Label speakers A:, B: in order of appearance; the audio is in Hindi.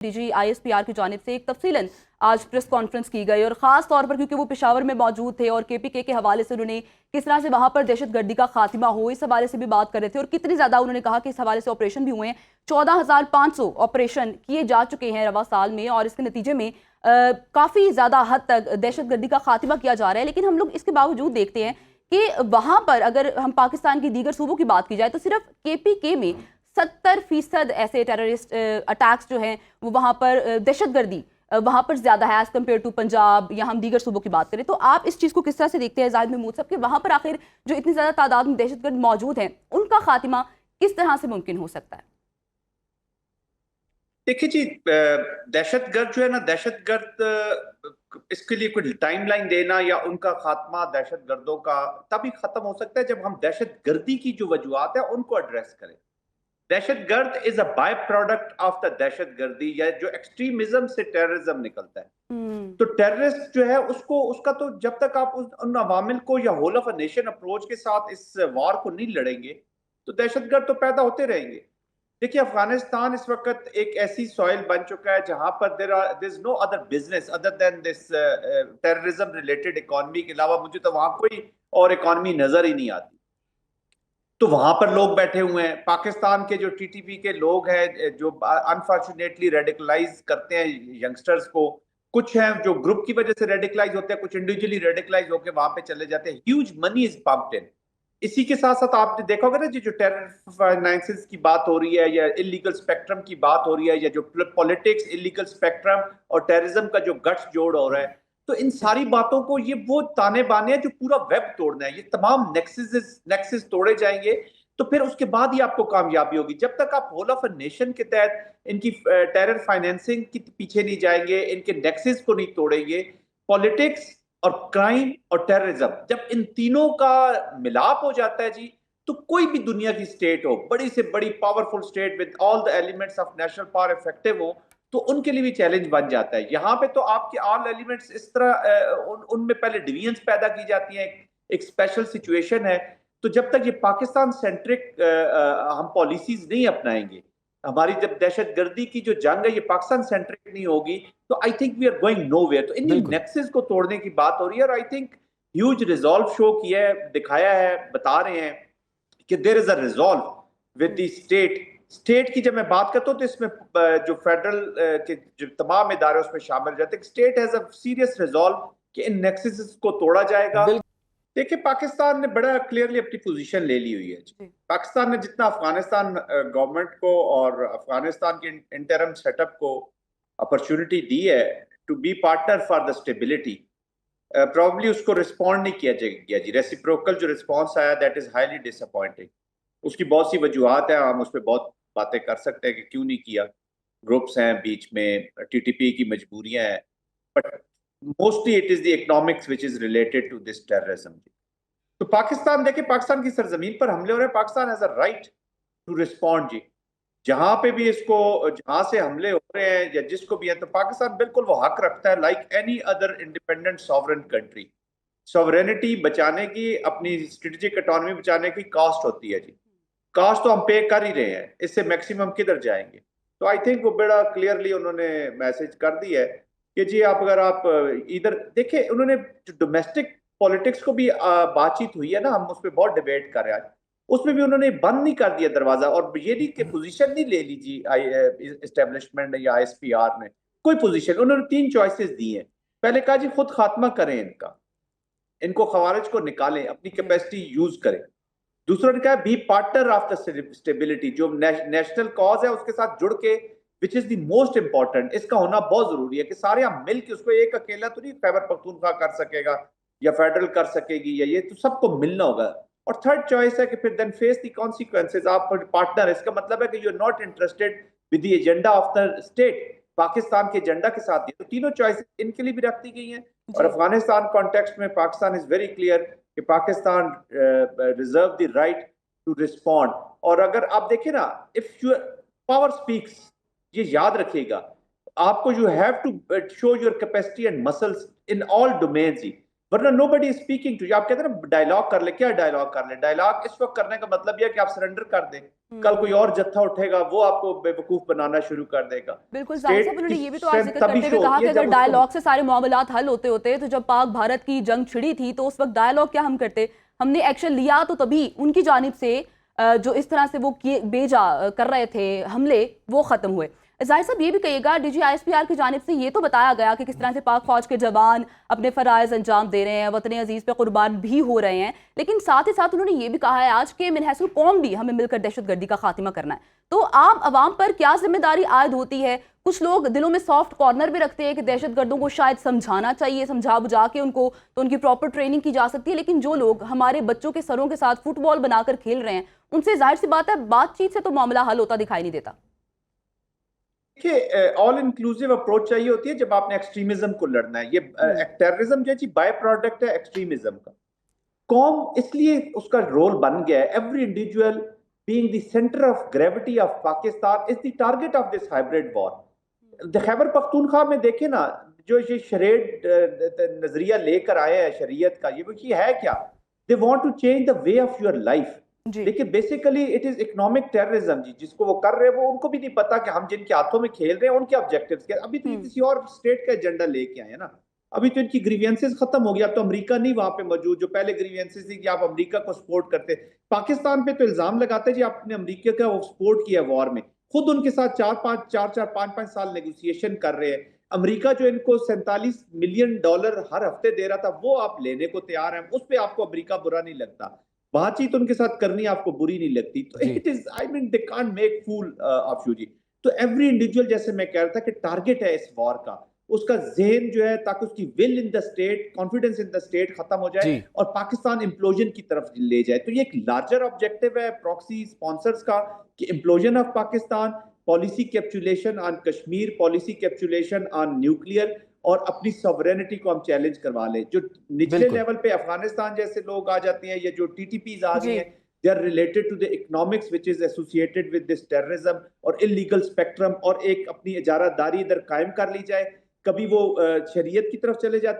A: डीजी आईएसपीआर की जानिब से एक तफसीलन आज प्रेस कॉन्फ्रेंस की गई और ख़ास तौर पर क्योंकि वो पेशावर में मौजूद थे और केपीके के हवाले से उन्होंने किस तरह से वहाँ पर दहशतगर्दी का खात्मा हो इस हवाले से भी बात कर रहे थे और कितनी ज़्यादा उन्होंने कहा कि इस हवाले से ऑपरेशन भी हुए हैं। 14,500 ऑपरेशन किए जा चुके हैं रवा साल में और इसके नतीजे में काफ़ी ज़्यादा हद तक दहशतगर्दी का खात्मा किया जा रहा है। लेकिन हम लोग इसके बावजूद देखते हैं कि वहाँ पर अगर हम पाकिस्तान की दीगर सूबों की बात की जाए तो सिर्फ केपीके में 70% ऐसे टेररिस्ट अटैक्स जो हैं वो वहाँ पर दहशतगर्दी वहाँ पर ज़्यादा है एज कम्पेयर टू पंजाब या हम दीगर सूबों की बात करें। तो आप इस चीज़ को किस तरह से देखते हैं जाहिद महमूद साहब कि वहाँ पर आखिर जो इतनी ज़्यादा तादाद में दहशतगर्द मौजूद हैं उनका खात्मा किस तरह से मुमकिन हो सकता है?
B: देखिए जी, दहशतगर्द जो है ना, दहशतगर्द इसके लिए कोई टाइमलाइन देना या उनका खात्मा दहशतगर्दों का तभी खत्म हो सकता है जब हम दहशतगर्दी की जो वजूहत है उनको एड्रेस करें। दहशतगर्द is a by product of the दहशतगर्दी, या जो एक्सट्रीमिज्म से टेररिज्म निकलता है। तो टेररिस्ट जो है उसको उसका तो जब तक आप उन अवामिल को या whole of a nation approach के साथ इस वार को नहीं लड़ेंगे तो दहशतगर्द तो पैदा होते रहेंगे। देखिए, अफगानिस्तान इस वक्त एक ऐसी सॉइल बन चुका है जहां पर there is no other business other than this terrorism related economy के अलावा मुझे तो वहां कोई और इकोनॉमी नजर ही नहीं आती। तो वहां पर लोग बैठे हुए हैं, पाकिस्तान के जो टीटीपी के लोग हैं जो अनफॉर्चुनेटली रेडिकलाइज करते हैं यंगस्टर्स को। कुछ हैं जो ग्रुप की वजह से रेडिकलाइज होते हैं, कुछ इंडिविजुअली रेडिकलाइज होकर वहां पे चले जाते हैं। ह्यूज मनी इज पम्प्ड इन। इसी के साथ साथ आपने देखा होगा ना जी, जो टेरर फाइनेंसेस की बात हो रही है या इलीगल स्पेक्ट्रम की बात हो रही है या जो पॉलिटिक्स, इलीगल स्पेक्ट्रम और टेररिज्म का जो गट्स जोड़ हो रहा है, तो इन सारी बातों को, ये वो ताने बाने हैं जो पूरा वेब तोड़ना है। ये तमाम नेक्सेस तोड़े जाएंगे तो फिर उसके बाद ही आपको कामयाबी होगी। जब तक आप होल ऑफ अ नेशन के तहत इनकी टेरर फाइनेंसिंग के पीछे नहीं जाएंगे, इनके नेक्सेस को नहीं तोड़ेंगे, पॉलिटिक्स और क्राइम और टेररिज्म जब इन तीनों का मिलाप हो जाता है जी, तो कोई भी दुनिया की स्टेट हो, बड़ी से बड़ी powerful state with all the elements of national power effective हो, तो उनके लिए भी चैलेंज बन जाता है। यहाँ पे तो आपके ऑल एलिमेंट्स इस तरह उनमें पहले डिवीजन्स पैदा की जाती हैं, एक स्पेशल सिचुएशन है। तो जब तक ये पाकिस्तान सेंट्रिक हम पॉलिसीज नहीं अपनाएंगे, हमारी जब दहशतगर्दी की जो जंग है ये पाकिस्तान सेंट्रिक नहीं होगी, तो I think we are going nowhere. तो इन नेक्सेस को तोड़ने की बात हो रही है और I think huge resolve show किया है, दिखाया है, बता रहे हैं कि there is a resolve with the state की जब मैं बात करता हूँ तो इसमें जो फेडरल के जो तमाम इदारे उसमें शामिल जाते हैं। State has a serious resolve कि इन नेक्सेस को तोड़ा जाएगा। देखिए, पाकिस्तान ने बड़ा क्लियरली अपनी पोजीशन ले ली हुई है। पाकिस्तान ने जितना अफगानिस्तान गवर्नमेंट को और अफगानिस्तान के इंटरम सेटअप को अपॉर्चुनिटी दी है to be partner for the stability, probably उसको रिस्पॉन्ड नहीं किया गया जी। रेसिप्रोकल जो रिस्पॉन्स आया दैट इज हाईली डिसअपॉइंटिंग। उसकी बहुत सी वजूहत है, हम उस पर बहुत बातें कर सकते हैं कि क्यों नहीं किया। ग्रुप्स हैं बीच में, टीटीपी की मजबूरियां हैं, but mostly it is the economics which is related to this terrorism. तो पाकिस्तान, देखिए, पाकिस्तान की सरजमीन पर हमले हो रहे हैं, Pakistan has a right to respond जी। जहां पे भी इसको, जहां से हमले हो रहे हैं या जिसको भी है, तो पाकिस्तान बिल्कुल वो हक रखता है like any other independent sovereign country. Sovereignty बचाने की, अपनी स्ट्रेटेजिक ऑटोनॉमी बचाने की कॉस्ट होती है जी। कॉस्ट तो हम पे कर ही रहे हैं, इससे मैक्सिमम किधर जाएंगे? तो आई थिंक वो बड़ा क्लियरली उन्होंने मैसेज कर दिया है कि जी, आप अगर आप इधर देखिए, उन्होंने जो डोमेस्टिक पॉलिटिक्स को भी बातचीत हुई है ना, हम उस पर बहुत डिबेट कर रहे हैं आज, उसमें भी उन्होंने बंद नहीं कर दिया दरवाजा और ये नहीं कि पोजीशन नहीं ले ली जी एस्टेब्लिशमेंट या आईएसपीआर ने कोई पोजीशन। उन्होंने 3 चॉइसेस दी हैं। पहले कहा जी खुद खात्मा करें इनका, इनको खवारिज को निकालें, अपनी कैपेसिटी यूज करें। दूसरा ने कहा be partner of the stability, जो नेशनल कॉज है उसके साथ जुड़ के, which is the most important, इसका होना बहुत जरूरी है कि सारे हम मिल के, उसको एक अकेला तो नहीं खैबर पख्तूनख्वा कर सकेगा या फेडरल कर सकेगी, या ये तो सबको मिलना होगा। और थर्ड चॉइस है कि फिर देन फेस द कॉन्सिक्वेंसेज। आप पार्टनर, इसका मतलब है कि you are not interested with the agenda of the state, Pakistan के एजेंडा के साथ। तो तीनों चॉइसेस इनके लिए भी रख दी गई हैं। और अफगानिस्तान कॉन्टेक्स्ट में पाकिस्तान इज वेरी क्लियर कि Pakistan reserve the right to respond. और अगर आप देखें ना, इफ योर पावर स्पीक्स, ये याद रखिएगा, आपको you have to show your capacity and muscles in all domains ही। वरना nobody is speaking to you. आप कहते हैं ना डायलॉग कर ले, क्या डायलॉग कर ले? डायलॉग इस वक्त करने का मतलब यह है कि आप सरेंडर कर दें, कल कोई और जत्था उठेगा वो आपको बेवकूफ बनाना शुरू कर देगा।
A: बिल्कुल जाहिर साहब,
B: स्टेट की
A: उन्होंने ये भी तो आज
B: स्ट्रेंथ
A: जिक्र
B: तभी
A: करते
B: शो
A: हुए कहा
B: होती
A: कि
B: है
A: अगर
B: जब उसको।
A: डायलॉग से सारे मामलात हल होते होते तो जब पाक भारत की जंग छिड़ी थी तो उस वक्त डायलॉग क्या हम करते, हमने एक्शन लिया तो तभी उनकी जानिब से जो इस तरह से वो कर रहे थे हमले, वो खत्म हुए। जाहिर साहब ये भी कहिएगा, DGISPR की जानिब से ये तो बताया गया कि किस तरह से पाक फौज के जवान अपने फराइज अंजाम दे रहे हैं, वतन अजीज पे कुर्बान भी हो रहे हैं, लेकिन साथ ही साथ उन्होंने ये भी कहा है आज के मिनहसुल कौम भी हमें मिलकर दहशतगर्दी का खात्मा करना है। तो आम आवाम पर क्या जिम्मेदारी आयद होती है? कुछ लोग दिलों में सॉफ्ट कॉर्नर भी रखते हैं कि दहशतगर्दों को शायद समझाना चाहिए, समझा बुझा के उनको तो उनकी प्रॉपर ट्रेनिंग की जा सकती है, लेकिन जो लोग हमारे बच्चों के सरों के साथ फुटबॉल बनाकर खेल रहे हैं उनसे जाहिर सी बात है बातचीत से तो मामला हल होता दिखाई नहीं देता।
B: देखिए, ऑल इंक्लूसिव अप्रोच चाहिए होती है जब आपने एक्सट्रीमिज्म को लड़ना है। ये टेररिज्म जो है बाय प्रोडक्ट है एक्सट्रीमिज्म का। कौम इसलिए उसका रोल बन गया है, every individual being the centre of gravity of Pakistan is the target of this hybrid war. Khyber Pakhtunkhwa में देखे ना, जो ये शरीयत नजरिया लेकर आए हैं शरीयत का, ये है क्या? They want to change the way of your life. लेकिन basically it is economic terrorism जी, जिसको वो कर रहे हैं वो उनको भी नहीं पता कि हम जिनके हाथों में खेल रहे हैं उनके ऑब्जेक्टिव्स क्या। अभी तो ये किसी और स्टेट का एजेंडा लेके आए हैं ना। अभी तो इनकी ग्रीवियंसेस खत्म हो गया, अब तो अमेरिका नहीं वहां पे मौजूद। जो पहले ग्रीवियंसेस थी कि आप अमेरिका को सपोर्ट करते, पाकिस्तान पे तो इल्जाम लगाते जी आपने अमेरिका का वो सपोर्ट किया वॉर में, खुद उनके साथ 4-5 साल नेगोशिएशन कर रहे हैं। अमेरिका जो इनको $47 मिलियन हर हफ्ते दे रहा था वो आप लेने को तैयार हैं, उस पर आपको अमेरिका बुरा नहीं लगता, बातचीत उनके साथ करनी आपको बुरी नहीं लगती। तो it is, I mean, they can't make fool of you जी। तो एवरी इंडिविजुअल, जैसे मैं कह रहा था कि टारगेट है इस वॉर का, उसका जहन जो है, ताकि उसकी will in the state, confidence in the state खत्म हो जाए और पाकिस्तान इम्प्लोजन की तरफ ले जाए। तो ये एक लार्जर ऑब्जेक्टिव है प्रॉक्सी स्पॉन्सर्स का कि implosion of Pakistan, policy capitulation on Kashmir, policy capitulation on nuclear, और अपनी सॉवरेनिटी को हम चैलेंज करवा लें। जो निचले लेवल पे अफगानिस्तान जैसे लोग आ जाते हैं, या जो टीटीपीज आ गए हैं, they are related to the economics which is associated with this terrorism और इलीगल स्पेक्ट्रम, और एक अपनी इजारादारी इधर कायम कर ली जाए। कभी वो शरीयत की तरफ चले जाते हैं,